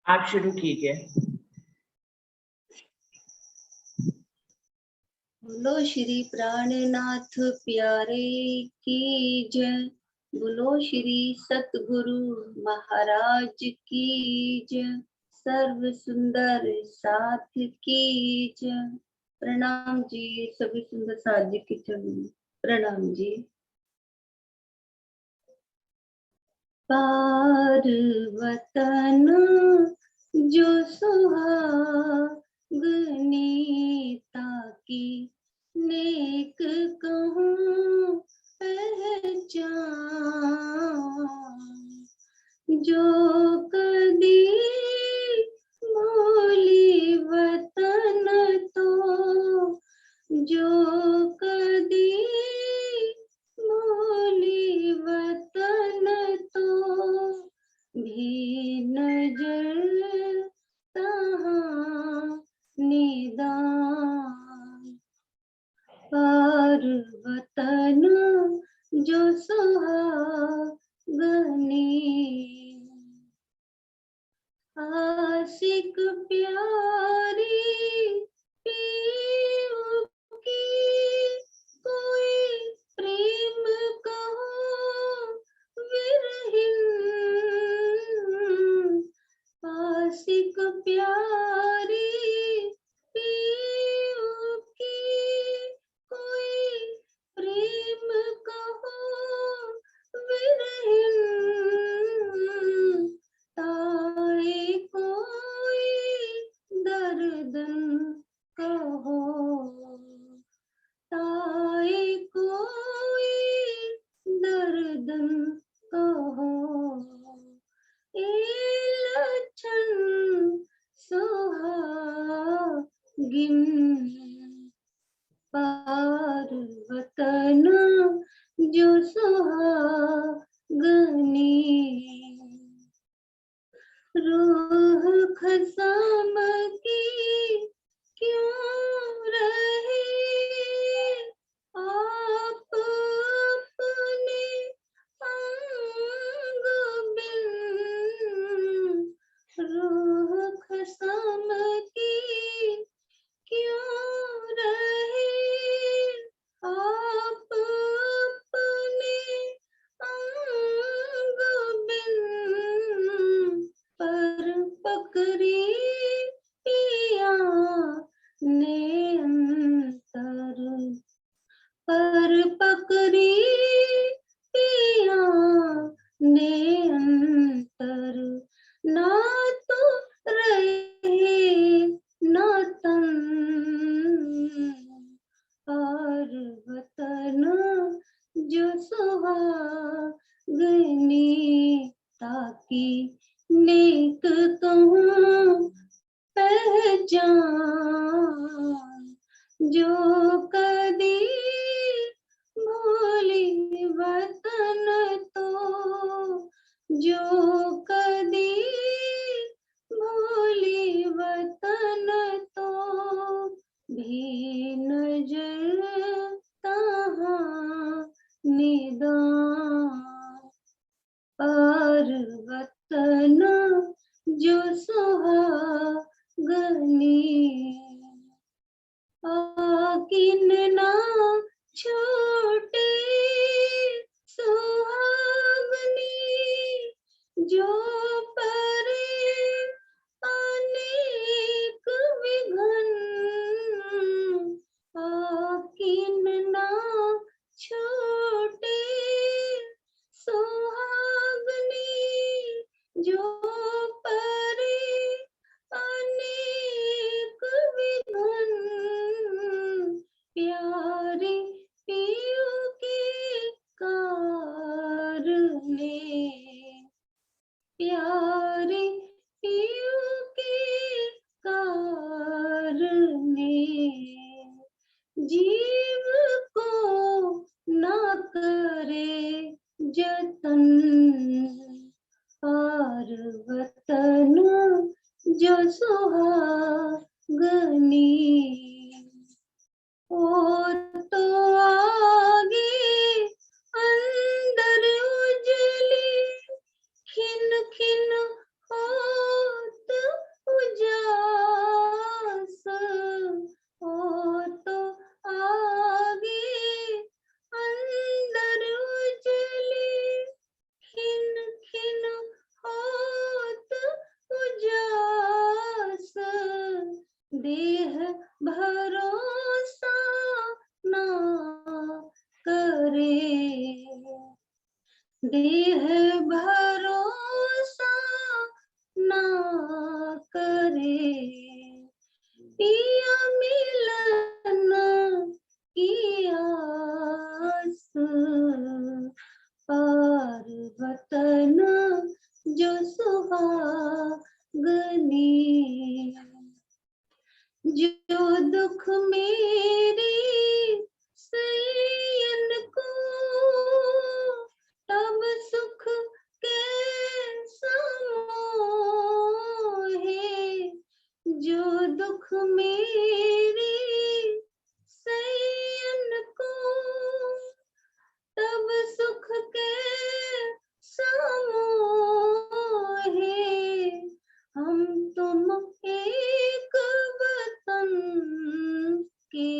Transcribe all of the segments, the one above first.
आप शुरू कीजिए। बोलो श्री प्राणनाथ प्यारे की जय। बोलो श्री सतगुरु महाराज की जय। सर्व सुंदर साथ की जय। प्रणाम जी, सभी सुंदर साथ जी की चरण प्रणाम जी। पार वतन जो सुहागनीता की, नेक कहूँ पहचान। जो कदी भूली वतन तो, जो कदी भूली वतन तो, भी नजर तहाँ निदान। पार वतन जो सुहागनी, आशिक प्यारी पीऊ की, कोई प्रेम कहो विरहिन। आशिक प्यारी पीऊ की, कोई प्रेम कहो विरहिन। ताए कोई दर्दन कहो, ताए कोई दर्दन कहो। ए लक्षण सुहागिन, पार वतन जो सुहागनी। रूह खसम की क्यों रहे आप अपने अंग बिन। रूह खसम की क्यों रहे आप अपने अंग बिन। पर पकड़ी पिया ने अंतर, पर पकड़ी पिया ने अंतर। ना तो रहे ना तन, पार वतन जो सुहागनी ताकी, नेक कहूँ पहचान। जो कदी भूली वतन तो, जो कदी भूली वतन तो, भी नजर तहाँ निदान। पार वतन जो सुहागनी, आकिन ना छोटे सुहागनी। जो परे अनेक विघन, आकिन ना छोटे सुहागनी। जो परे अनेक विघन, प्यारे पियो के कारणे, प्यारे पियो के कारणे। जीव को ना करे जतन, पार वतन जो सुहागनी। और तो आगे अंदर उजली, खिन खिन होत देह भरोसा ना करे, देह भरोसा ना करे, पिया मिलन की आस, पार वतन जो सुहागनी, जो दुख मेरी सैयन को तब सुख के समोहे, जो दुख मेरी सैयन को तब सुख के समोहे, हम तुम एक वतन के,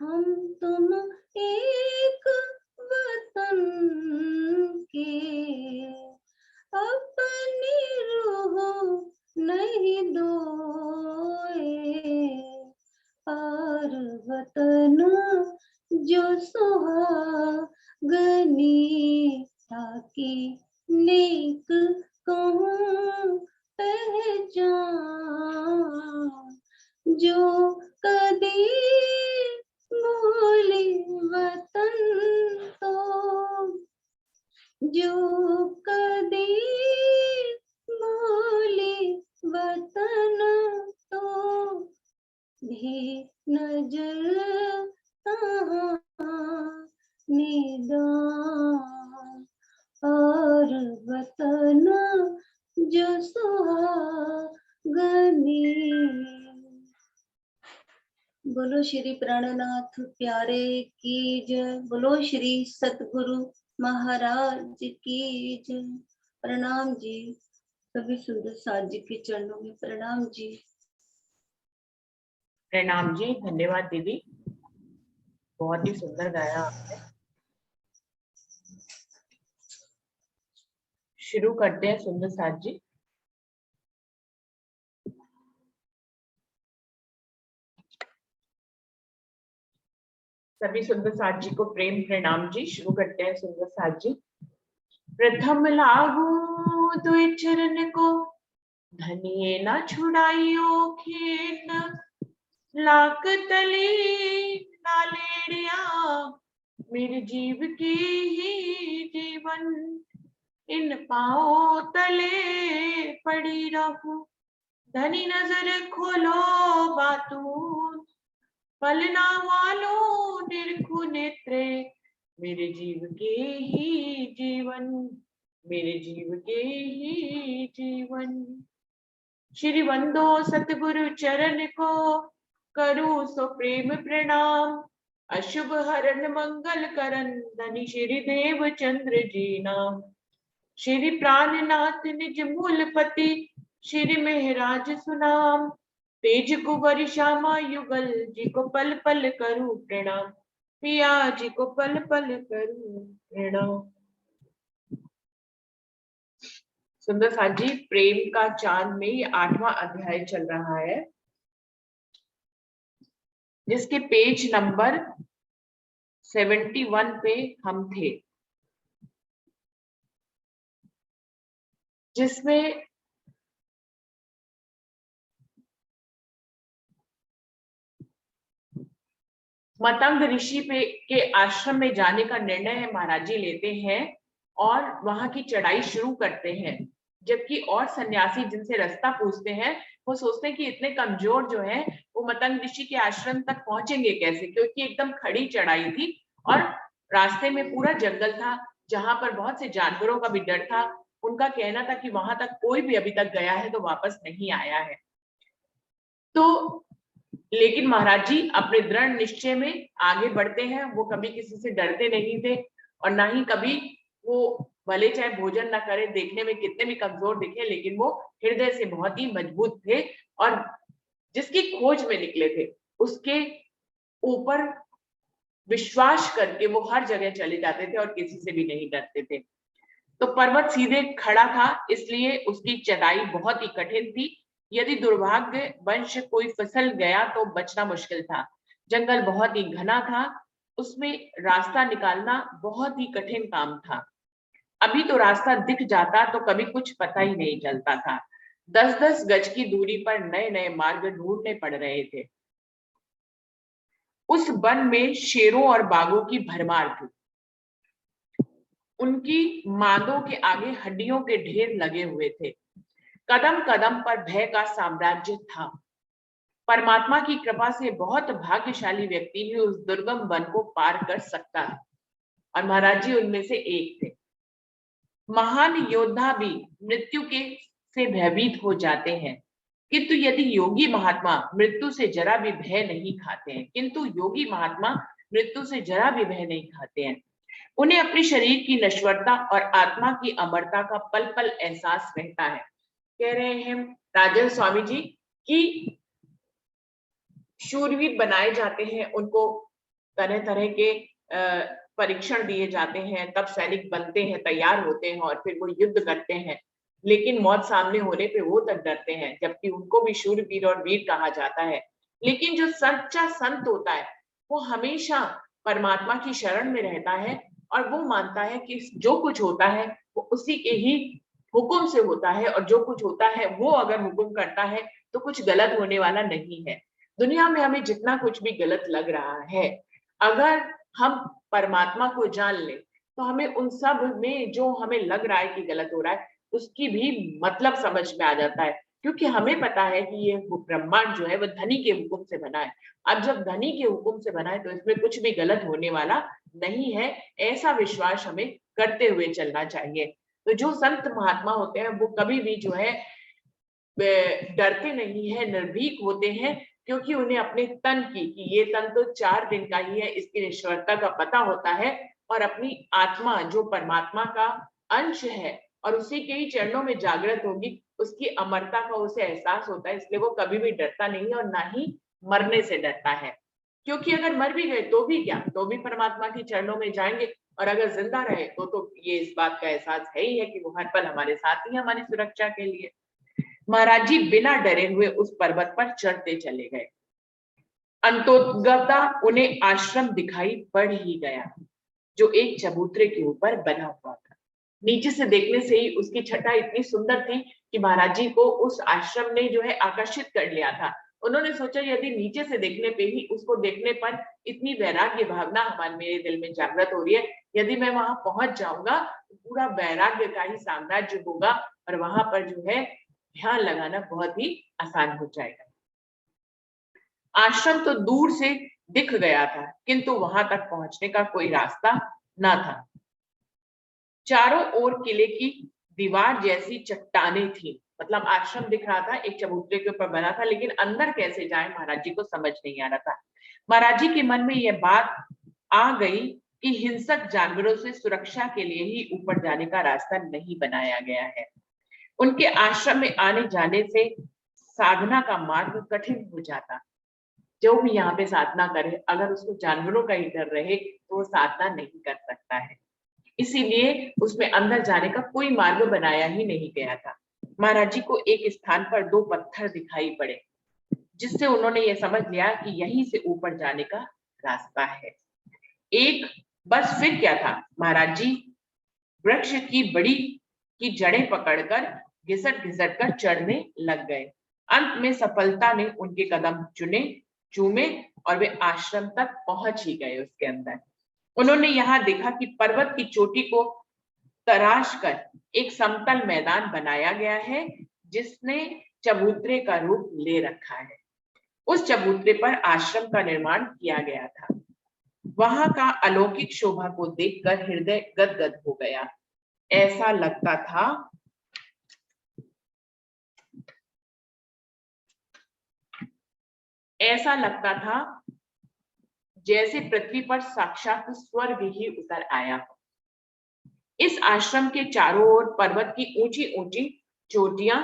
हम तुम एक वतन के, अपनी रूह नहीं दोए, पार वतन जो सुहागनी, ताकि नेक कहूँ पहचान, जो कदी भूली वतन तो, जो कदी भूली वतन तो, भी नजर निदान, और वतन जो सुहागनी। बोलो श्री प्राणनाथ प्यारे की जय, बोलो श्री सतगुरु महाराज की जय। प्रणाम जी, सभी सुंदर साथ जी के चरणों में प्रणाम जी। प्रणाम जी, धन्यवाद दीदी, बहुत ही सुंदर गाया आपने। शुरू करते हैं सुंदर साथ जी। सभी सुंदर साथ जी को प्रेम प्रणाम जी। शुरू करते हैं सुंदर साथ जी। प्रथम लागू दुई चरण को, धनिये न छुड़ाइयो खेत, लाख तली नालेड़िया, मेरे जीव की ही जीवन, इन पाओ तले पड़ी रहूं, धनी नजर खोलो बातून, पलना वालो निरखु नेत्रे, मेरे जीव के ही जीवन, मेरे जीव के ही जीवन। श्री वंदो सतगुरु चरण को, करूं सो प्रेम प्रणाम, अशुभ हरण मंगल करन, धनी श्री देव चंद्र जी नाम। श्री प्राणनाथ निज मूलपति, श्री मेहराज सुनाम, तेज कुंवर श्यामा युगल, जी को पल पल करूं प्रणाम, पिया जी को पल पल करूं प्रणाम। सुंदर साथ जी, प्रेम का चांद में ये 8वां अध्याय चल रहा है, जिसके पेज नंबर 71 पे हम थे, जिसमें मतंग ऋषि के आश्रम में जाने का निर्णय महाराज जी लेते हैं और वहां की चढ़ाई शुरू करते हैं। जबकि और सन्यासी जिनसे रास्ता पूछते हैं, वो सोचते हैं कि इतने कमजोर जो है वो मतंग ऋषि के आश्रम तक पहुंचेंगे कैसे, क्योंकि एकदम खड़ी चढ़ाई थी और रास्ते में पूरा जंगल था, जहां पर बहुत से जानवरों का भी डर था। उनका कहना था कि वहां तक कोई भी अभी तक गया है तो वापस नहीं आया है। तो लेकिन महाराज जी अपने दृढ़ निश्चय में आगे बढ़ते हैं। वो कभी किसी से डरते नहीं थे और ना ही कभी वो, भले चाहे भोजन ना करे, देखने में कितने भी कमजोर दिखे, लेकिन वो हृदय से बहुत ही मजबूत थे और जिसकी खोज में निकले थे उसके ऊपर विश्वास करके वो हर जगह चले जाते थे और किसी से भी नहीं डरते थे। तो पर्वत सीधे खड़ा था, इसलिए उसकी चढ़ाई बहुत ही कठिन थी, यदि दुर्भाग्यवश कोई फिसल गया तो बचना मुश्किल था। जंगल बहुत ही घना था, उसमें रास्ता निकालना बहुत ही कठिन काम था। अभी तो रास्ता दिख जाता तो कभी कुछ पता ही नहीं चलता था। 10-10 गज की दूरी पर नए नए मार्ग ढूंढने पड़ रहे थे। उस वन में शेरों और बाघों की भरमार थी। उनकी मांदों के आगे हड्डियों के ढेर लगे हुए थे। कदम कदम पर भय का साम्राज्य था। परमात्मा की कृपा से बहुत भाग्यशाली व्यक्ति ही उस दुर्गम वन को पार कर सकता है, और महाराज जी उनमें से एक थे। महान योद्धा भी मृत्यु के से भयभीत हो जाते हैं, किंतु यदि योगी महात्मा मृत्यु से जरा भी भय नहीं खाते हैं, किंतु योगी महात्मा मृत्यु से जरा भी भय नहीं खाते हैं। उन्हें अपने शरीर की नश्वरता और आत्मा की अमरता का पल पल एहसास रहता है। कह रहे हैं राजन स्वामी जी कि शूरवीर बनाए जाते हैं, उनको तरह तरह के परीक्षण दिए जाते हैं, तब सैनिक बनते हैं, तैयार होते हैं और फिर वो युद्ध करते हैं। लेकिन मौत सामने होने पे वो तक डरते हैं, जबकि उनको भी शूरवीर और वीर कहा जाता है। लेकिन जो सच्चा संत होता है वो हमेशा परमात्मा की शरण में रहता है और वो मानता है कि जो कुछ होता है वो उसी के ही हुक्म से होता है, और जो कुछ होता है वो अगर हुक्म करता है तो कुछ गलत होने वाला नहीं है। दुनिया में हमें जितना कुछ भी गलत लग रहा है, अगर हम परमात्मा को जान ले तो हमें उन सब में जो हमें लग रहा है कि गलत हो रहा है उसकी भी मतलब समझ में आ जाता है, क्योंकि हमें पता है कि ये ब्रह्मांड जो है वो धनी के हुक्म से बना है। अब जब धनी के हुक्म से बना है तो इसमें कुछ भी गलत होने वाला नहीं है, ऐसा विश्वास हमें करते हुए चलना चाहिए। तो जो संत महात्मा होते हैं वो कभी भी जो है डरते नहीं है, निर्भीक होते हैं, क्योंकि उन्हें अपने तन की कि ये तन तो 4 दिन का ही है, इसकी ईश्वरता का पता होता है, और अपनी आत्मा जो परमात्मा का अंश है और उसी के ही चरणों में जागृत होगी, उसकी अमरता का उसे एहसास होता है। इसलिए वो कभी भी डरता नहीं और ना ही मरने से डरता है, क्योंकि अगर मर भी गए तो भी क्या, तो भी परमात्मा के चरणों में जाएंगे, और अगर जिंदा रहे तो ये इस बात का एहसास है ही है कि वो हर पल हमारे साथ ही है, हमारी सुरक्षा के लिए। महाराज जी बिना डरे हुए उस पर्वत पर चढ़ते चले गए। अंतोगता उन्हें आश्रम दिखाई पड़ ही गया, जो एक चबूतरे के ऊपर बना हुआ था। नीचे से देखने से ही उसकी छटा इतनी सुंदर थी कि महाराज जी को उस आश्रम ने जो है आकर्षित कर लिया था। उन्होंने सोचा यदि नीचे से देखने पे ही उसको देखने पर इतनी वैराग्य भावना हमारे मेरे दिल में जागृत हो रही है, यदि मैं वहां पहुंच जाऊंगा तो पूरा वैराग्य का ही साम्राज्य होगा और वहां पर जो है ध्यान लगाना बहुत ही आसान हो जाएगा। आश्रम तो दूर से दिख गया था, किंतु वहां तक पहुंचने का कोई रास्ता ना था। चारों ओर किले की दीवार जैसी चट्टानें थी। मतलब आश्रम दिख रहा था, एक चबूतरे के ऊपर बना था, लेकिन अंदर कैसे जाए महाराज जी को समझ नहीं आ रहा था। महाराज जी के मन में यह बात आ गई कि हिंसक जानवरों से सुरक्षा के लिए ही ऊपर जाने का रास्ता नहीं बनाया गया है। उनके आश्रम में आने जाने से साधना का मार्ग कठिन हो जाता। जो भी यहाँ पे साधना करे, अगर उसको जानवरों का ही डर रहे तो वो साधना नहीं कर सकता है। इसीलिए उसमें अंदर जाने का कोई मार्ग बनाया ही नहीं गया था। महाराज जी को एक स्थान पर 2 पत्थर दिखाई पड़े, जिससे उन्होंने ये समझ लिया कि यहीं से ऊपर जाने का रास्ता है। एक बस फिर क्या था, महाराज जी वृक्ष की बड़ी की जड़ें पकड़कर घिसट घिसट कर चढ़ने लग गए। अंत में सफलता ने उनके कदम चूमे और वे आश्रम तक पहुंच ही गए। उसके अंदर उन्होंने यहाँ देखा कि पर्वत की चोटी को तराश कर एक समतल मैदान बनाया गया है, जिसने चबूतरे का रूप ले रखा है। उस चबूतरे पर आश्रम का निर्माण किया गया था। वहां का अलौकिक शोभा को देखकर हृदय गदगद हो गया। ऐसा लगता था जैसे पृथ्वी पर साक्षात स्वर्ग ही उतर आया हो। इस आश्रम के चारों ओर पर्वत की ऊंची ऊंची चोटियां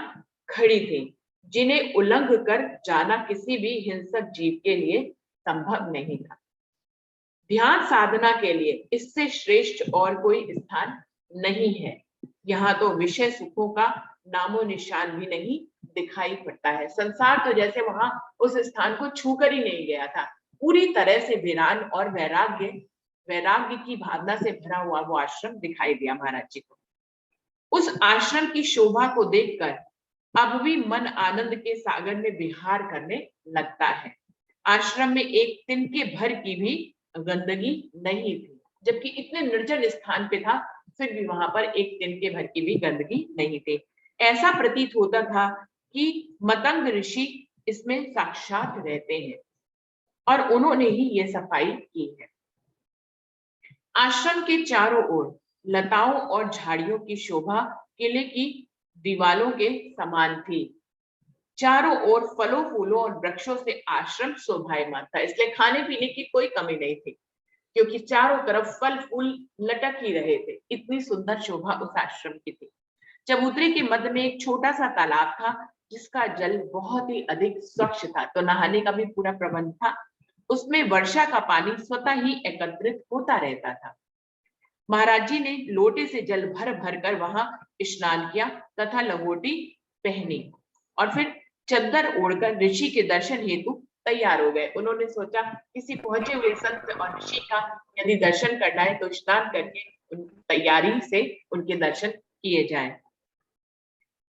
खड़ी थी, जिन्हें उल्लंघ कर जाना किसी भी हिंसक जीव के लिए संभव नहीं था। ध्यान साधना के लिए इससे श्रेष्ठ और कोई स्थान नहीं है। यहाँ तो विषय सुखों का नामो निशान भी नहीं दिखाई पड़ता है। संसार तो जैसे वहां उस स्थान को छूकर ही नहीं गया था। पूरी तरह से वीरान और वैराग्य वैराग्य की भावना से भरा हुआ वो आश्रम दिखाई दिया महाराज जी को। उस आश्रम की शोभा को देखकर अब भी मन आनंद के सागर में विहार करने लगता है। आश्रम में एक तिनके भर की भी गंदगी नहीं थी, जबकि इतने निर्जन स्थान पे था, फिर भी वहां पर एक तिनके भर की भी गंदगी नहीं थी। ऐसा प्रतीत होता था कि मतंग ऋषि इसमें साक्षात रहते हैं और उन्होंने ही ये सफाई की है। आश्रम के चारों ओर लताओं और झाड़ियों की शोभा किले की दीवालों के समान थी। चारों ओर फलों फूलों और वृक्षों से आश्रम शोभायमान था, इसलिए खाने पीने की कोई कमी नहीं थी, क्योंकि चारों तरफ फल फूल लटक ही रहे थे। इतनी सुंदर शोभा उस आश्रम की थी। चबूतरे के मध्य में एक छोटा सा तालाब था, जिसका जल बहुत ही अधिक स्वच्छ था, तो नहाने का भी पूरा प्रबंध था। उसमें वर्षा का पानी स्वतः ही एकत्रित होता रहता था। महाराज जी ने लोटे से जल भर भर कर वहां स्नान किया तथा लंगोटी पहनी और फिर चद्दर ओढ़कर ऋषि के दर्शन हेतु तैयार हो गए। उन्होंने सोचा किसी पहुंचे हुए संत और ऋषि का यदि दर्शन करना है तो स्नान करके तैयारी से उनके दर्शन किए जाएं।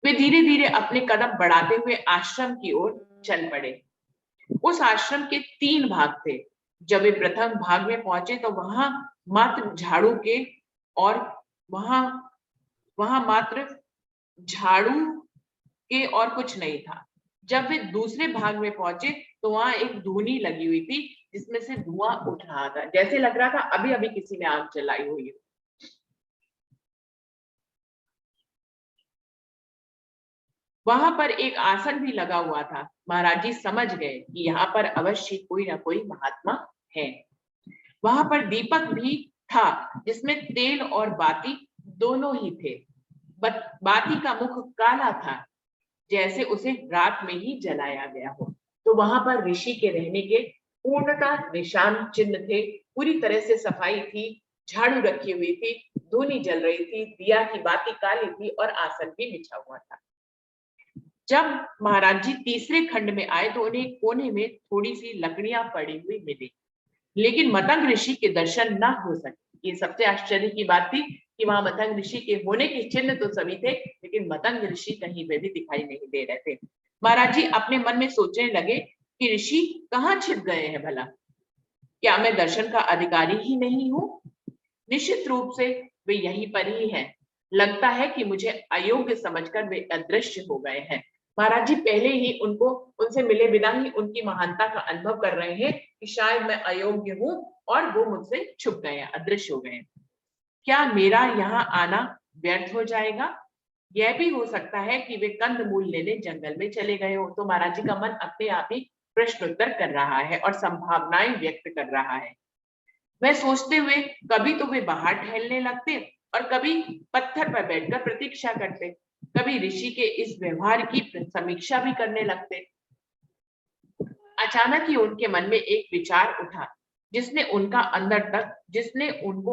वे धीरे धीरे अपने कदम बढ़ाते हुए आश्रम की ओर चल पड़े। उस आश्रम के 3 भाग थे। जब वे प्रथम भाग में पहुंचे तो वहां मात्र झाड़ू के और वहां वहां मात्र झाड़ू के और कुछ नहीं था। जब वे दूसरे भाग में पहुंचे तो वहां एक धूनी लगी हुई थी, जिसमें से धुआं उठ रहा था, जैसे लग रहा था अभी अभी किसी ने आग जलाई हुई है। वहां पर एक आसन भी लगा हुआ था। महाराज जी समझ गए कि यहाँ पर अवश्य कोई ना कोई महात्मा है। वहां पर दीपक भी था, जिसमें तेल और बाती दोनों ही थे। बाती का मुख काला था, जैसे उसे रात में ही जलाया गया हो। तो वहां पर ऋषि के रहने के पूर्णतः निशान चिन्ह थे। पूरी तरह से सफाई थी, झाड़ू रखी हुई थी, धूनी जल रही थी, दिया की बाती काली थी और आसन भी बिछा हुआ था। जब महाराज जी तीसरे खंड में आए तो उन्हें कोने में थोड़ी सी लकड़ियां पड़ी हुई मिली, लेकिन मतंग ऋषि के दर्शन न हो सके। ये सबसे आश्चर्य की बात थी कि वहां मतंग ऋषि के होने के चिन्ह तो सभी थे, लेकिन मतंग ऋषि कहीं पे भी दिखाई नहीं दे रहे थे। महाराज जी अपने मन में सोचने लगे कि ऋषि कहाँ छिप गए हैं भला? क्या मैं दर्शन का अधिकारी ही नहीं हूँ? निश्चित रूप से वे यहीं पर ही हैं। लगता है कि मुझे अयोग्य समझकर वे अदृश्य हो गए हैं। महाराज जी पहले ही उनको उनसे मिले बिना ही उनकी महानता का अनुभव कर रहे हैं कि शायद मैं अयोग्य हूँ और वो मुझसे छुप गए हैं, अदृश्य हो गए हैं। क्या मेरा यहाँ आना व्यर्थ हो जाएगा? यह भी हो सकता है कि वे कंद मूल लेने जंगल में चले गए हो। तो महाराज जी का मन अपने आप ही प्रश्नोत्तर कर रहा है और संभावनाएं व्यक्त कर रहा है। वह सोचते हुए कभी तो वे बाहर टहलने लगते और कभी पत्थर पर बैठकर प्रतीक्षा करते, कभी ऋषि के इस व्यवहार की समीक्षा भी करने लगते। अचानक ही उनके मन में एक विचार उठा, जिसने उनको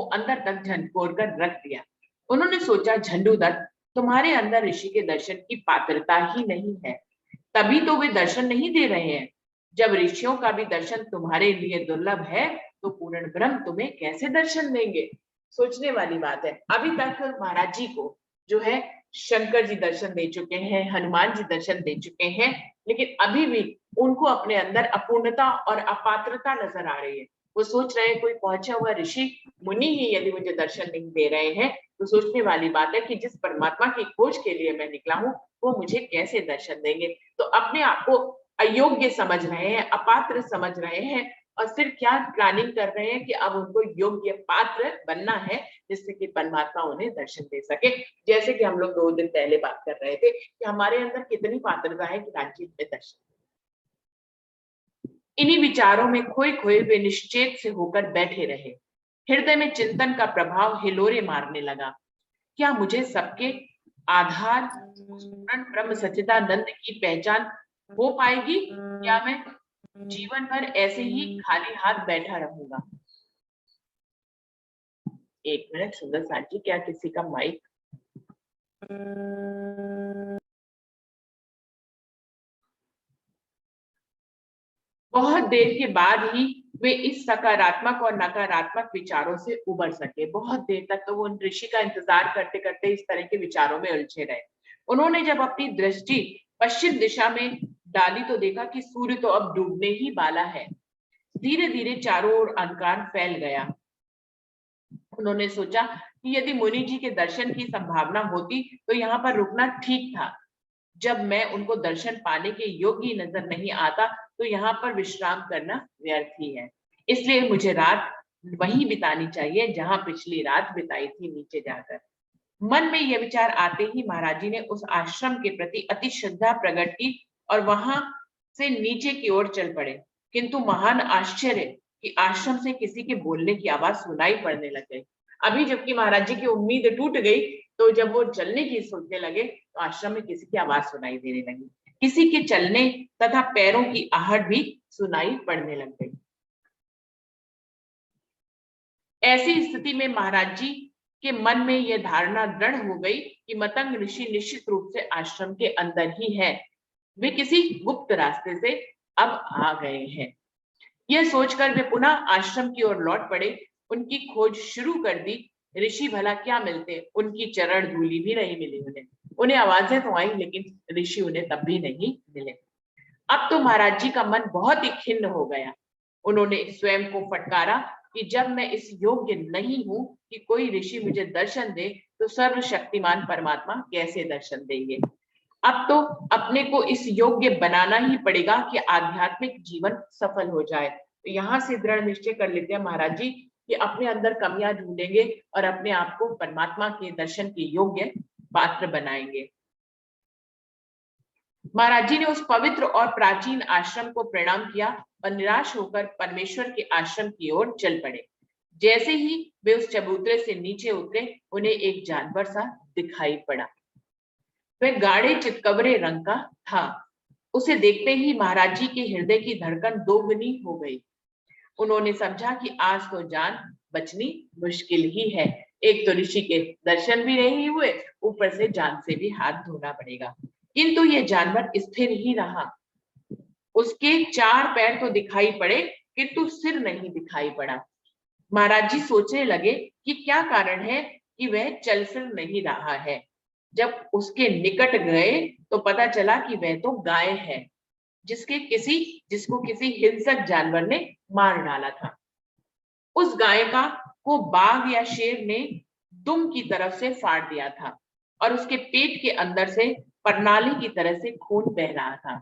अंदर तक झंझोर कर रख दिया। उन्होंने सोचा, झंडू दत्त, तुम्हारे अंदर ऋषि के दर्शन की पात्रता ही नहीं है, तभी तो वे दर्शन नहीं दे रहे हैं। जब ऋषियों का भी दर्शन तुम्हारे लिए दुर्लभ है, तो पूर्ण ब्रह्म तुम्हें कैसे दर्शन देंगे? सोचने वाली बात है। अभी तक महाराज जी को जो है शंकर जी दर्शन दे चुके हैं, हनुमान जी दर्शन दे चुके हैं, लेकिन अभी भी उनको अपने अंदर अपूर्णता और अपात्रता नजर आ रही है। वो सोच रहे हैं कोई पहुंचा हुआ ऋषि मुनि ही यदि मुझे दर्शन नहीं दे रहे हैं, तो सोचने वाली बात है कि जिस परमात्मा की खोज के लिए मैं निकला हूँ, वो मुझे कैसे दर्शन देंगे। तो अपने आप को अयोग्य समझ रहे हैं, अपात्र समझ रहे हैं और फिर क्या प्लानिंग कर रहे हैं कि अब उनको योग्य पात्र बनना है, जिससे कि परमात्मा उन्हें दर्शन दे सके। जैसे कि हम लोग 2 दिन पहले बात कर रहे थे कि हमारे अंदर कितनी पात्रता है कि राज्य में दर्शन। इन्हीं विचारों में खोए खोए वे निश्चेत से होकर बैठे रहे। हृदय में चिंतन का प्रभाव हिलोरे मारने लगा। क्या मुझे सबके आधार ब्रह्म सच्चिदानंद की पहचान हो पाएगी? क्या मैं जीवन भर ऐसे ही खाली हाथ बैठा रहूंगा? एक मिनट सुंदर साथी, क्या किसी का माइक बहुत देर के बाद ही वे इस सकारात्मक और नकारात्मक विचारों से उबर सके। बहुत देर तक तो वो उन ऋषि का इंतजार करते करते इस तरह के विचारों में उलझे रहे। उन्होंने जब अपनी दृष्टि पश्चिम दिशा में डाली तो देखा कि सूर्य तो अब डूबने ही वाला है। धीरे धीरे चारों ओर अंधकार फैल गया। उन्होंने सोचा कि यदि मुनि जी के दर्शन की संभावना होती तो यहाँ पर रुकना ठीक था। जब मैं उनको दर्शन पाने के योग्य नजर नहीं आता तो यहाँ पर विश्राम करना व्यर्थ ही है। इसलिए मुझे रात वहीं बितानी चाहिए जहां पिछली रात बिताई थी, नीचे जाकर। मन में यह विचार आते ही महाराज जी ने उस आश्रम के प्रति अति श्रद्धा प्रकट की और वहां से नीचे की ओर चल पड़े। किंतु महान आश्चर्य कि आश्रम से किसी के बोलने की आवाज सुनाई पड़ने लग गई। अभी जबकि महाराज जी की उम्मीद टूट गई, तो जब वो चलने की सोचने लगे तो आश्रम में किसी की आवाज सुनाई देने लगी। किसी के चलने तथा पैरों की आहट भी सुनाई पड़ने लग गई। ऐसी स्थिति में महाराज जी के मन में यह धारणा दृढ़ हो गई कि मतंग ऋषि निश्चित रूप से आश्रम के अंदर ही है। वे किसी गुप्त रास्ते से अब आ गए हैं। यह सोचकर वे पुनः आश्रम की ओर लौट पड़े। उनकी खोज शुरू कर दी। ऋषि भला क्या मिलते, उनकी चरण धूलि भी नहीं मिली। उन्हें आवाजें तो आई लेकिन ऋषि उन्हें तब भी नहीं मिले। अब तो महाराज जी का मन बहुत ही खिन्न हो गया। उन्होंने स्वयं को फटकारा कि जब मैं इस योग्य नहीं हूं कि कोई ऋषि मुझे दर्शन दे तो सर्वशक्तिमान परमात्मा कैसे दर्शन देंगे। अब तो अपने को इस योग्य बनाना ही पड़ेगा कि आध्यात्मिक जीवन सफल हो जाए। तो यहाँ से दृढ़ निश्चय कर लेते हैं महाराज जी कि अपने अंदर कमियां ढूंढेंगे और अपने आप को परमात्मा के दर्शन के योग्य पात्र बनाएंगे। महाराज जी ने उस पवित्र और प्राचीन आश्रम को प्रणाम किया और निराश होकर परमेश्वर के आश्रम की ओर चल पड़े। जैसे ही वे उस चबूतरे से नीचे उतरे, उन्हें एक जानवर सा दिखाई पड़ा। वह गाढ़े चितकबरे रंग का था। उसे देखते ही महाराज जी के हृदय की धड़कन दोगुनी हो गई। उन्होंने समझा कि आज तो जान बचनी मुश्किल ही है। एक तो ऋषि के दर्शन भी नहीं हुए, ऊपर से जान से भी हाथ धोना पड़ेगा। किंतु यह जानवर स्थिर ही रहा। उसके 4 पैर तो दिखाई पड़े किंतु सिर नहीं दिखाई पड़ा। महाराज जी सोचने लगे कि क्या कारण है कि वह चल फिर नहीं रहा है। जब उसके निकट गए तो पता चला कि वह तो गाय है जिसको किसी हिंसक जानवर ने मार डाला था। उस गाय को बाघ या शेर ने दुम की तरफ से फाड़ दिया था और उसके पेट के अंदर से प्रणाली की तरह से खून बह रहा था।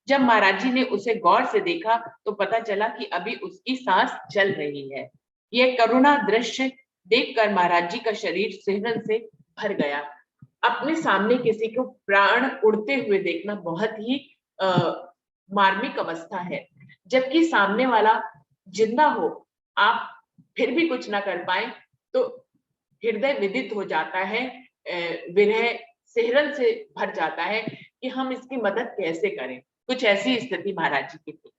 जब महाराज जी ने उसे गौर से देखा तो पता चला कि अभी उसकी सांस चल रही है। यह करुणा दृश्य देखकर महाराज जी का शरीर सिहरन से भर गया। अपने सामने किसी को प्राण उड़ते हुए देखना बहुत ही मार्मिक अवस्था है। जबकि सामने वाला जिंदा हो, आप फिर भी कुछ ना कर पाए तो हृदय विदित हो जाता है, विरह सिहरन से भर जाता है कि हम इसकी मदद कैसे करें। कुछ ऐसी स्थिति महाराज जी की थी।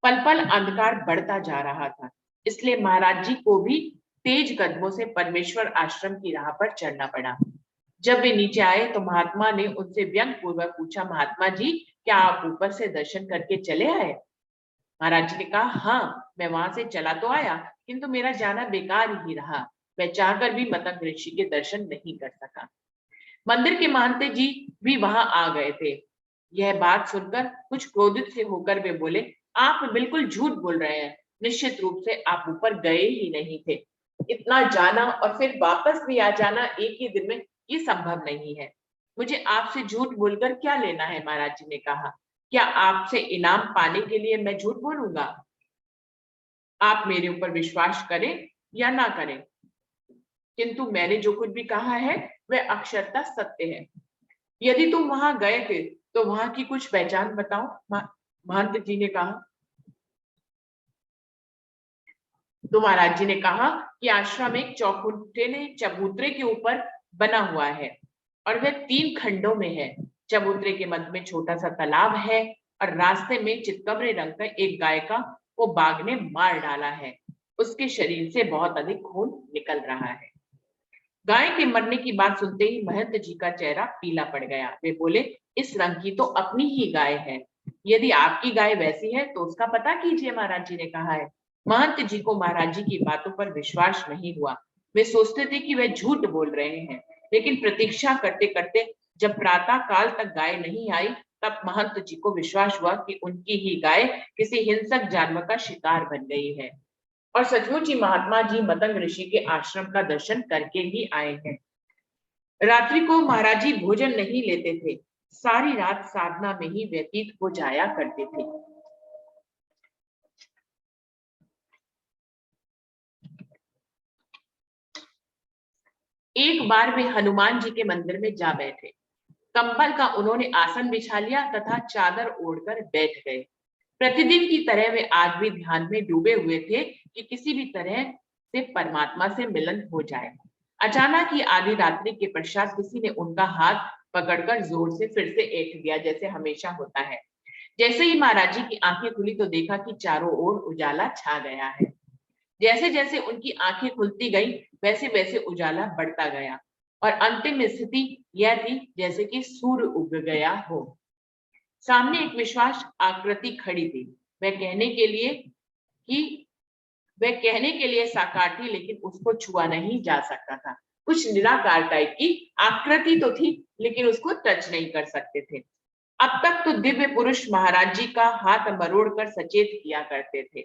पल पल अंधकार बढ़ता जा रहा था, इसलिए महाराज जी को भी तेज कदमों से परमेश्वर आश्रम की राह पर चढ़ना पड़ा। जब वे नीचे आए तो महात्मा ने उनसे व्यंग पूर्वक पूछा, महात्मा जी क्या आप ऊपर से दर्शन करके चले आए? महाराज जी ने कहा, हाँ मैं वहां से चला तो आया किंतु मेरा जाना बेकार ही रहा। मैं चाहकर भी मतंग ऋषि के दर्शन नहीं कर सका। मंदिर के महंत जी भी वहां आ गए थे। यह बात सुनकर कुछ क्रोधित से होकर वे बोले, आप बिल्कुल झूठ बोल रहे हैं। निश्चित रूप से आप ऊपर गए ही नहीं थे। इतना जाना और फिर वापस भी आ जाना एक ही दिन में, ये संभव नहीं है। मुझे आपसे झूठ बोलकर क्या लेना है? महाराज जी ने कहा, क्या आपसे इनाम पाने के लिए मैं झूठ बोलूंगा? आप मेरे ऊपर विश्वास करें या ना करें, किंतु मैंने जो कुछ भी कहा है वह अक्षरता सत्य है। यदि तुम वहां गए थे तो वहां की कुछ पहचान बताओ। महंत जी ने कहा। तो महाराज जी ने कहा कि आश्रम एक चबूतरे के ऊपर बना हुआ है और वह 3 खंडों में है। चबूतरे के मध्य में छोटा सा तालाब है और रास्ते में चितकबरे रंग का एक गाय को बाघ ने मार डाला है। उसके शरीर से बहुत अधिक खून निकल रहा है। गाय के मरने की बात सुनते ही महंत जी का चेहरा पीला पड़ गया। वे बोले, इस रंग की तो अपनी ही गाय है। यदि आपकी गाय वैसी है तो उसका पता कीजिए, महाराज जी ने कहा है। महंत जी को महाराज जी की बातों पर विश्वास नहीं हुआ। वे सोचते थे कि वे झूठ बोल रहे हैं, लेकिन प्रतीक्षा करते करते जब प्रातः काल तक गाय नहीं आई, तब महंत जी को विश्वास हुआ कि उनकी ही गाय किसी हिंसक जानवर का शिकार बन गई है। और सचमुच ही महात्मा जी मतंग ऋषि के आश्रम का दर्शन करके ही आए हैं। रात्रि को महाराज जी भोजन नहीं लेते थे, सारी रात साधना में ही व्यतीत हो जाया करते थे। एक बार वे हनुमान जी के मंदिर में जा बैठे। कंबल का उन्होंने आसन बिछा लिया तथा चादर ओढ़कर बैठ गए। प्रतिदिन की तरह वे आज भी ध्यान में डूबे हुए थे कि किसी भी तरह से परमात्मा से मिलन हो जाए। अचानक ही आधी रात्रि के पश्चात किसी ने उनका हाथ पकड़कर जोर से फिर से ऐंठ दिया, जैसे हमेशा होता है। जैसे ही महाराज जी की आंखें खुली तो देखा कि चारों ओर उजाला छा गया है। जैसे जैसे उनकी आंखें खुलती गई, वैसे वैसे उजाला बढ़ता गया और अंतिम स्थिति यह थी जैसे कि सूर्य उग गया हो। सामने एक विश्वास आकृति खड़ी थी। वह कहने के लिए साकार थी, लेकिन उसको छुआ नहीं जा सकता था। कुछ निराकार टाइप की आकृति तो थी, लेकिन उसको टच नहीं कर सकते थे। अब तक तो दिव्य पुरुष महाराज जी का हाथ मरोड़ कर सचेत किया करते थे।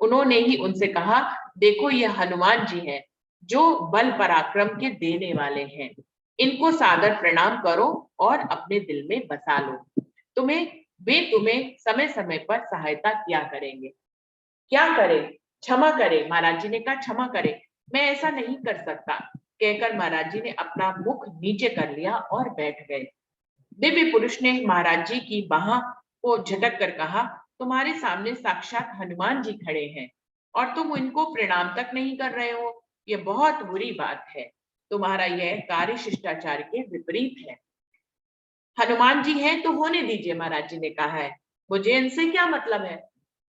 उन्होंने ही उनसे कहा, देखो ये हनुमान जी हैं, जो बल पराक्रम के देने वाले हैं। इनको सादर प्रणाम करो और अपने दिल में बसा लो। वे तुम्हें समय समय पर सहायता किया करेंगे। क्या करें? क्षमा करें। महाराज जी ने कहा, क्षमा करें, मैं ऐसा नहीं कर सकता। कहकर महाराज जी ने अपना मुख नीचे कर लिया और बैठ गए। दिव्य पुरुष ने महाराज जी की बाह को झटक कर कहा, तुम्हारे सामने साक्षात हनुमान जी खड़े हैं और तुम इनको प्रणाम तक नहीं कर रहे हो। ये बहुत बुरी बात है। तुम्हारा यह कार्य शिष्टाचार के विपरीत है। हनुमान जी हैं तो होने दीजिए, महाराज जी ने कहा है। मुझे इनसे क्या मतलब है?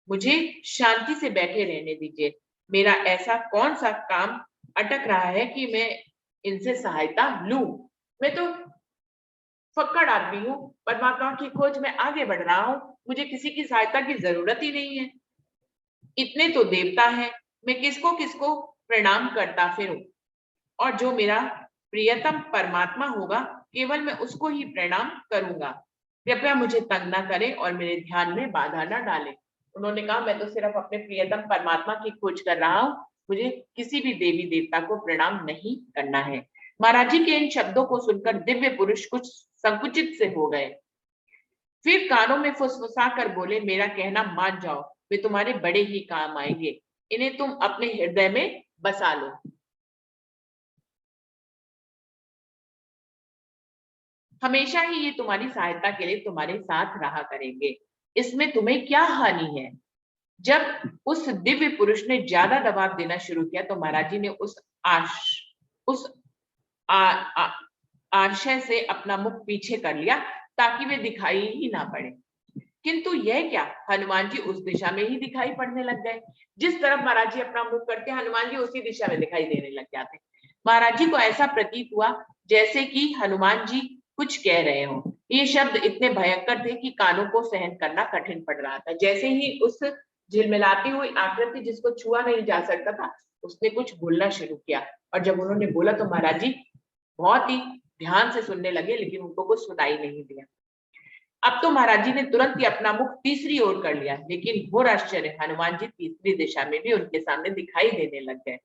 मुझे शांति से बैठे रहने दीजिए। मेरा ऐसा कौन सा काम अटक रहा है कि मैं इनसे सहायता लूं? मैं तो फक्कड़ आदमी हूँ, परमात्मा की खोज में आगे बढ़ रहा हूँ, मुझे किसी की सहायता की जरूरत ही नहीं है। इतने तो देवता हैं, मैं किसको किसको प्रणाम करता फिरूं, और जो मेरा प्रियतम परमात्मा होगा केवल मैं उसको ही प्रणाम करूंगा। कृपया मुझे तंग ना करें और मेरे ध्यान में बाधा ना डालें। उन्होंने कहा, मैं तो सिर्फ अपने प्रियतम परमात्मा की खोज कर रहा हूँ, मुझे किसी भी देवी देवता को प्रणाम नहीं करना है। महाराज जी के इन शब्दों को सुनकर दिव्य पुरुष कुछ संकुचित से हो गए। फिर कानों में फुसफुसा कर बोले, मेरा कहना मान जाओ, वे तुम्हारे बड़े ही काम आएंगे। इन्हें तुम अपने हृदय में बसा लो। हमेशा ही ये तुम्हारी सहायता के लिए तुम्हारे साथ रहा करेंगे। इसमें तुम्हें क्या हानि है? जब उस दिव्य पुरुष ने ज्यादा दबाव देना शुरू किया तो महाराज जी ने उस आशय से अपना मुख पीछे कर लिया ताकि वे दिखाई ही ना पड़े। किंतु यह क्या, हनुमान जी उस दिशा में ही दिखाई पड़ने लग गए। जिस तरफ महाराज जी अपना मुख करते, हनुमान जी उसी दिशा में दिखाई देने लग जाते। महाराज जी को ऐसा प्रतीत हुआ जैसे कि हनुमान जी कुछ कह रहे हो। ये शब्द इतने भयंकर थे कि कानों को सहन करना कठिन पड़ रहा था। जैसे ही उस झिलमिलाती हुई आकृति जिसको छुआ नहीं जा सकता था, उसने कुछ बोलना शुरू किया, और जब उन्होंने बोला तो महाराज जी बहुत ही ध्यान से सुनने लगे, लेकिन उनको कुछ सुनाई नहीं दिया। अब तो महाराज जी ने तुरंत ही अपना मुख तीसरी ओर कर लिया, लेकिन घोर आश्चर्य, हनुमान जी तीसरी दिशा में भी उनके सामने दिखाई देने लग गए।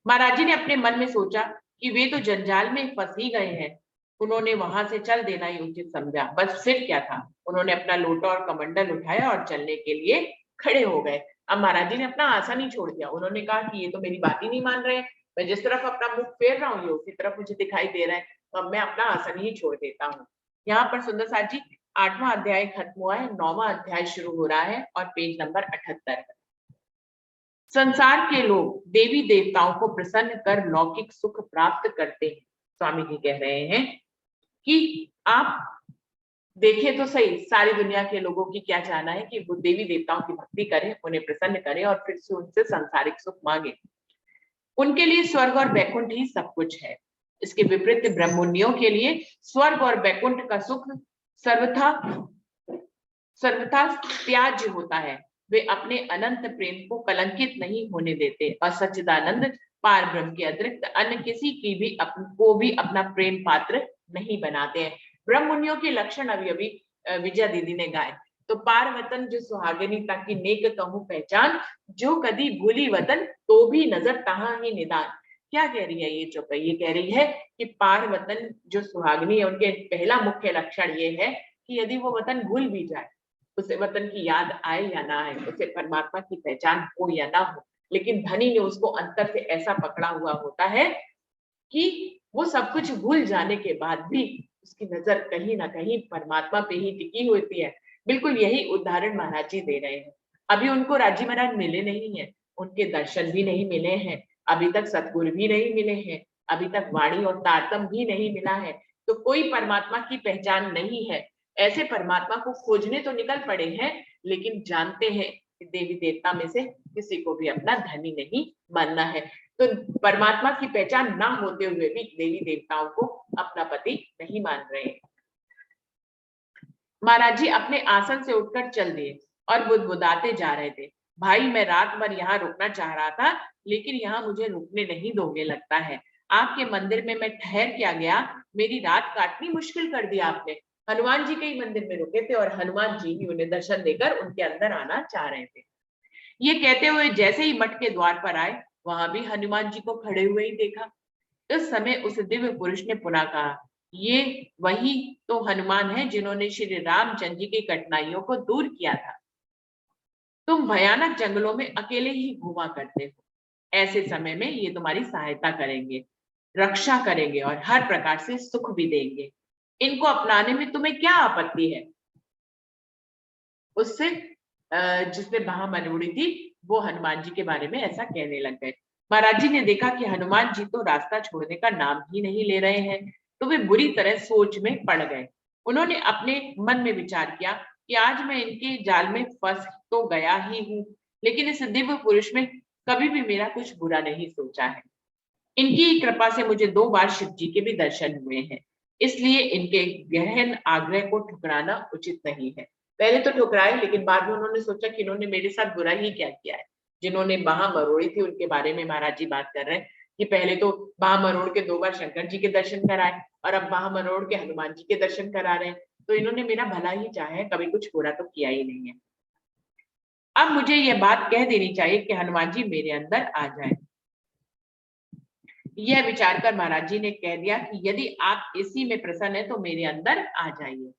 महाराज जी ने अपने मन में सोचा कि वे तो जंजाल में फंस ही गए हैं, उन्होंने वहां से चल देना ही उचित समझा। बस फिर क्या था, उन्होंने अपना लोटा और कमंडल उठाया और चलने के लिए खड़े हो गए। अब महाराज जी ने अपना आसन ही छोड़ दिया। उन्होंने कहा कि ये तो मेरी बात ही नहीं मान रहे, मैं जिस तरफ अपना मुख फेर रहा हूँ ये उसी तरफ मुझे दिखाई दे रहा है, तो अब मैं अपना आसन ही छोड़ देता हूँ। यहाँ पर सुंदर साथ जी 8वां अध्याय खत्म हुआ है, 9वां अध्याय शुरू हो रहा है और पेज नंबर 78। संसार के लोग देवी देवताओं को प्रसन्न कर लौकिक सुख प्राप्त करते हैं। स्वामी जी कह रहे हैं कि आप देखें तो सही, सारी दुनिया के लोगों की क्या चाहना है कि वो देवी देवताओं की भक्ति करें, उन्हें प्रसन्न करें और फिर से उनसे सांसारिक सुख मांगे। उनके लिए स्वर्ग और वैकुंठ ही सब कुछ है। इसके विपरीत ब्रह्मण्यों के लिए स्वर्ग और वैकुंठ का सुख सर्वथा सर्वथा त्याज्य होता है। वे अपने अनंत प्रेम को कलंकित नहीं होने देते और सच्चिदानंद पार ब्रह्म के अतिरिक्त अन्य किसी की भी को भी अपना प्रेम पात्र नहीं बनाते हैं। ब्रह्म मुनियों के लक्षण अभी अभी विजया दीदी ने गाए। तो पार वतन जो सुहागिनी ताकि नेक कहूं पहचान, जो कदी भूली वतन तो भी नजर तहां ही निदान। क्या कह रही है ये चौपाई? ये कह रही है कि पार वतन जो सुहागिनी है उनके पहला मुख्य लक्षण ये है कि यदि वो वतन भूल भी जाए, उसे वतन की याद आए या ना आए, उसे परमात्मा की पहचान हो या ना हो, लेकिन धनी ने उसको अंतर से ऐसा पकड़ा हुआ होता है कि वो सब कुछ भूल जाने के बाद भी उसकी नजर कहीं ना कहीं परमात्मा पे ही टिकी होती है। बिल्कुल यही उदाहरण महाराज जी दे रहे हैं। अभी उनको राजी महाराज मिले नहीं है, उनके दर्शन भी नहीं मिले हैं, अभी तक सतगुरु भी नहीं मिले हैं, अभी तक वाणी और तारतम भी नहीं मिला है, तो कोई परमात्मा की पहचान नहीं है। ऐसे परमात्मा को खोजने तो निकल पड़े हैं, लेकिन जानते हैं कि देवी देवता में से किसी को भी अपना धनी नहीं मानना है। तो परमात्मा की पहचान ना होते हुए भी देवी देवताओं को अपना पति नहीं मान रहे। महाराज जी अपने आसन से उठकर चल दिए और बुदबुदाते जा रहे थे। भाई, मैं रात भर यहाँ रुकना चाह रहा था, लेकिन यहाँ मुझे रुकने नहीं दोगे लगता है। आपके मंदिर में मैं ठहर क्या गया, मेरी रात काटनी मुश्किल कर दिया आपने। हनुमान जी के ही मंदिर में रुके थे और हनुमान जी ही उन्हें दर्शन देकर उनके अंदर आना चाह रहे थे। ये कहते हुए जैसे ही मठ के द्वार पर आए, वहां भी हनुमान जी को खड़े हुए ही देखा। उस समय उस दिव्य पुरुष ने पुनः कहा, ये वही तो हनुमान है जिन्होंने श्री रामचंद्र जी की कठिनाइयों को दूर किया था। तुम भयानक जंगलों में अकेले ही घूमा करते हो, ऐसे समय में ये तुम्हारी सहायता करेंगे, रक्षा करेंगे और हर प्रकार से सुख भी देंगे। इनको अपनाने में तुम्हें क्या आपत्ति है? उससे जिसने बाह मरोड़ी थी वो हनुमान जी के बारे में ऐसा कहने लग गए। महाराज जी ने देखा कि हनुमान जी तो रास्ता छोड़ने का नाम ही नहीं ले रहे हैं, तो वे बुरी तरह सोच में पड़ गए। उन्होंने अपने मन में विचार किया कि आज मैं इनके जाल में फंस तो गया ही हूँ, लेकिन इस दिव्य पुरुष में कभी भी मेरा कुछ बुरा नहीं सोचा है। इनकी कृपा से मुझे 2 बार शिव जी के भी दर्शन हुए हैं, इसलिए इनके गहन आग्रह को ठुकराना उचित नहीं है। पहले तो ठुकराए, लेकिन बाद में उन्होंने सोचा कि इन्होंने मेरे साथ बुरा ही क्या किया है। जिन्होंने बाह मरोड़ी थी उनके बारे में महाराज जी बात कर रहे हैं कि पहले तो बाह मरोड़ के 2 बार शंकर जी के दर्शन कराए और अब बाह मरोड़ के हनुमान जी के दर्शन करा रहे हैं, तो इन्होंने मेरा भला ही चाहा है, कभी कुछ बुरा तो किया ही नहीं है। अब मुझे यह बात कह देनी चाहिए कि हनुमान जी मेरे अंदर आ जाए। यह विचार कर महाराज जी ने कह दिया कि यदि आप इसी में प्रसन्न है तो मेरे अंदर आ जाइए।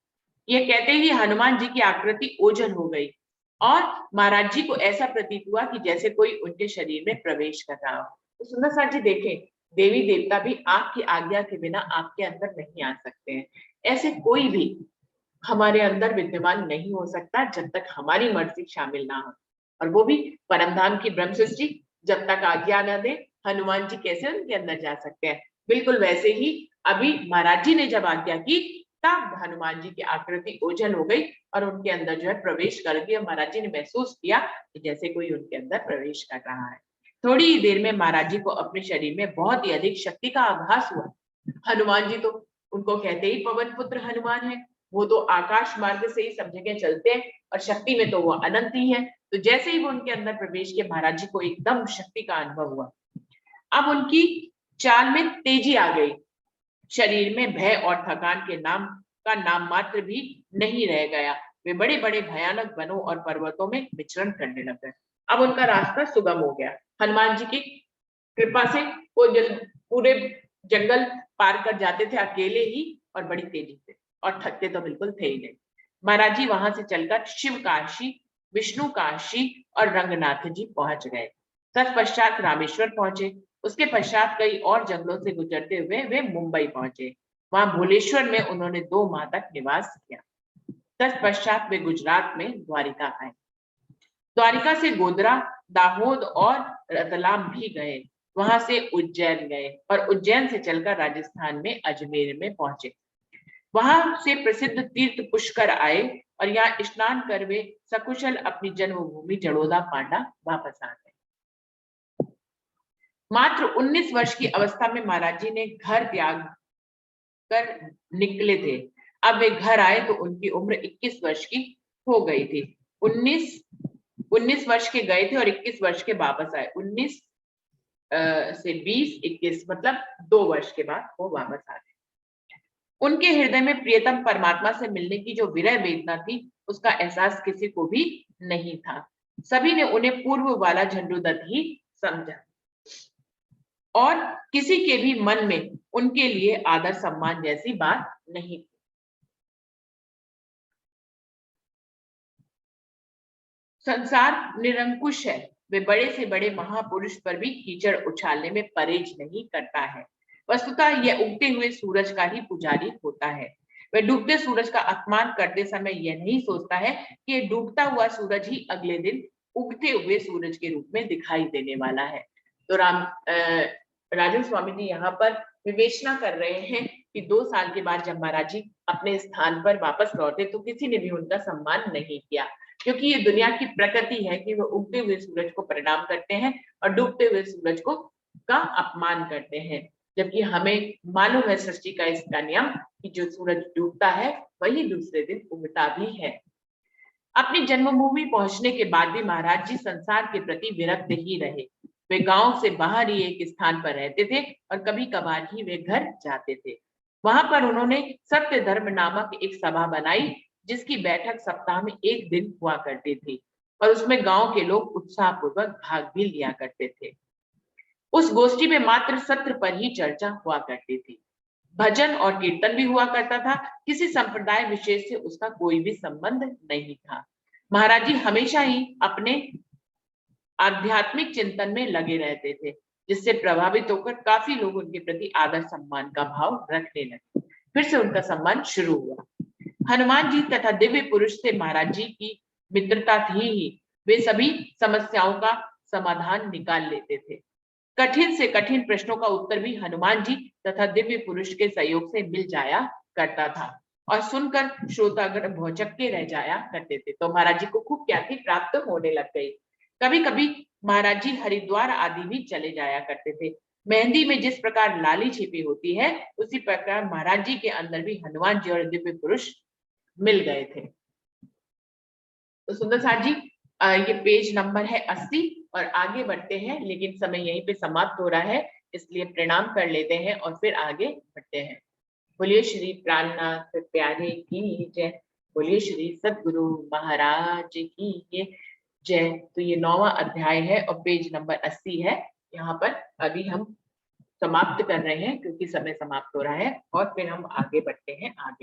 यह कहते ही हनुमान जी की आकृति ओझल हो गई और महाराज जी को ऐसा प्रतीत हुआ कि जैसे कोई उनके शरीर में प्रवेश कर रहा हो। तो सुंदर साथ जी देखें, देवी देवता भी आपकी आज्ञा के बिना आपके अंदर नहीं आ सकते हैं। ऐसे कोई भी हमारे अंदर विद्यमान नहीं हो सकता जब तक हमारी मर्जी शामिल ना हो, और वो भी परमधाम की ब्रह्म सृष्टि जब तक आज्ञा न दे, हनुमान जी कैसे उनके अंदर जा सकते हैं। बिल्कुल वैसे ही अभी महाराज जी ने जब आज्ञा की तब हनुमान जी की आकृति ओझल हो गई और उनके अंदर जो है प्रवेश कर गई। महाराज जी ने महसूस किया कि जैसे कोई उनके अंदर प्रवेश कर रहा है। थोड़ी ही देर में महाराज जी को अपने शरीर में बहुत ही अधिक शक्ति का आभास हुआ। हनुमान जी तो उनको कहते ही पवन पुत्र हनुमान है, वो तो आकाश मार्ग से ही सब जगह चलते हैं और शक्ति में तो वो अनंत ही है। तो जैसे ही वो उनके अंदर प्रवेश किया, महाराज जी को एकदम शक्ति का अनुभव हुआ। अब उनकी चाल में तेजी आ गई, शरीर में भय और थकान के नाम मात्र भी नहीं रह गया। वे बड़े बड़े भयानक वनों और पर्वतों में विचरण करने लग गए। अब उनका रास्ता सुगम हो गया। हनुमान जी की कृपा से वो पूरे जंगल पार कर जाते थे अकेले ही और बड़ी तेजी से, और थकते तो बिल्कुल थे ही नहीं। महाराज जी वहां से चलकर शिव काशी, विष्णु काशी और रंगनाथ जी पहुंच गए। तत्पश्चात रामेश्वर पहुंचे। उसके पश्चात कई और जंगलों से गुजरते हुए वे मुंबई पहुंचे। वहां भुवनेश्वर में उन्होंने 2 माह तक निवास किया। तत्पश्चात वे गुजरात में द्वारिका आए। द्वारिका से गोधरा, दाहोद और रतलाम भी गए। वहां से उज्जैन गए और उज्जैन से चलकर राजस्थान में अजमेर में पहुंचे। वहां से प्रसिद्ध तीर्थ पुष्कर आए और यहाँ स्नान कर वे सकुशल अपनी जन्मभूमि जड़ोदा पांडा वापस आ गए। मात्र 19 वर्ष की अवस्था में महाराज जी ने घर त्याग कर निकले थे। अब वे घर आए तो उनकी उम्र 21 वर्ष की हो गई थी। 19 वर्ष के गए थे और 21 वर्ष के वापस आए। 19 से 20, 21 मतलब 2 वर्ष के बाद वो वापस आ गए। उनके हृदय में प्रियतम परमात्मा से मिलने की जो विरह वेदना थी, उसका एहसास किसी को भी नहीं था। सभी ने उन्हें पूर्व वाला झंडूदत्त ही समझा और किसी के भी मन में उनके लिए आदर सम्मान जैसी बात नहीं थी। संसार निरंकुश है, वे बड़े से बड़े महापुरुष पर भी कीचड़ उछालने में परहेज नहीं करता है। वस्तुतः यह उगते हुए सूरज का ही पुजारी होता है। वह डूबते सूरज का अपमान करते समय यह नहीं सोचता है कि डूबता हुआ सूरज ही अगले दिन उगते हुए सूरज के रूप में दिखाई देने वाला है। तो राजन स्वामी जी यहाँ पर विवेचना कर रहे हैं कि 2 साल के बाद जब महाराज जी अपने स्थान पर वापस लौटे तो किसी ने भी उनका सम्मान नहीं किया, क्योंकि ये दुनिया की प्रकृति है कि वो उगते हुए सूरज को प्रणाम करते हैं और डूबते हुए सूरज को का अपमान करते हैं। जबकि हमें मालूम है सृष्टि का इसका नियम कि जो सूरज डूबता है वही दूसरे दिन उगता भी है। अपनी जन्मभूमि पहुंचने के बाद भी महाराज जी संसार के प्रति विरक्त ही रहे। वे गांव से बाहर ही एक स्थान पर रहते थे और कभी कभार ही वे घर जाते थे। वहां पर उन्होंने सत्य धर्म नामक एक सभा बनाई, जिसकी बैठक सप्ताह में 1 दिन हुआ करती थी और उसमें गांव के लोग उत्साहपूर्वक भाग भी लिया करते थे। उस गोष्ठी में मात्र सत्र पर ही चर्चा हुआ करती थी। भजन और कीर्तन भी हुआ करता था। किसी संप्रदाय विशेष से उसका कोई भी संबंध नहीं था। महाराज जी हमेशा ही अपने आध्यात्मिक चिंतन में लगे रहते थे, जिससे प्रभावित होकर काफी लोग उनके प्रति आदर सम्मान का भाव रखने लगे। फिर से उनका सम्मान शुरू हुआ। हनुमान जी तथा दिव्य पुरुष से महाराज जी की मित्रता थी ही। वे सभी समस्याओं का समाधान निकाल लेते थे। कठिन से कठिन प्रश्नों का उत्तर भी हनुमान जी तथा दिव्य पुरुष के सहयोग से मिल जाया करता था और सुनकर श्रोतागण भौचक्के रह जाया करते थे। तो महाराज जी को खूब ख्याति प्राप्त होने लग गई। कभी कभी महाराज जी हरिद्वार आदि भी चले जाया करते थे। मेहंदी में जिस प्रकार लाली छिपी होती है, उसी प्रकार महाराज जी के अंदर भी हनुमान जी और दिव्य पुरुष मिल गए थे। तो सुंदर साथ जी ये पेज नंबर है 80 और आगे बढ़ते हैं, लेकिन समय यहीं पे समाप्त हो रहा है, इसलिए प्रणाम कर लेते हैं और फिर आगे बढ़ते हैं। बोलिए श्री प्राणनाथ प्यारे की जय। बोलिए श्री सद्गुरु महाराज की जय। तो ये 9वां अध्याय है और पेज नंबर 80 है। यहाँ पर अभी हम समाप्त कर रहे हैं क्योंकि समय समाप्त हो रहा है और फिर हम आगे बढ़ते हैं आगे।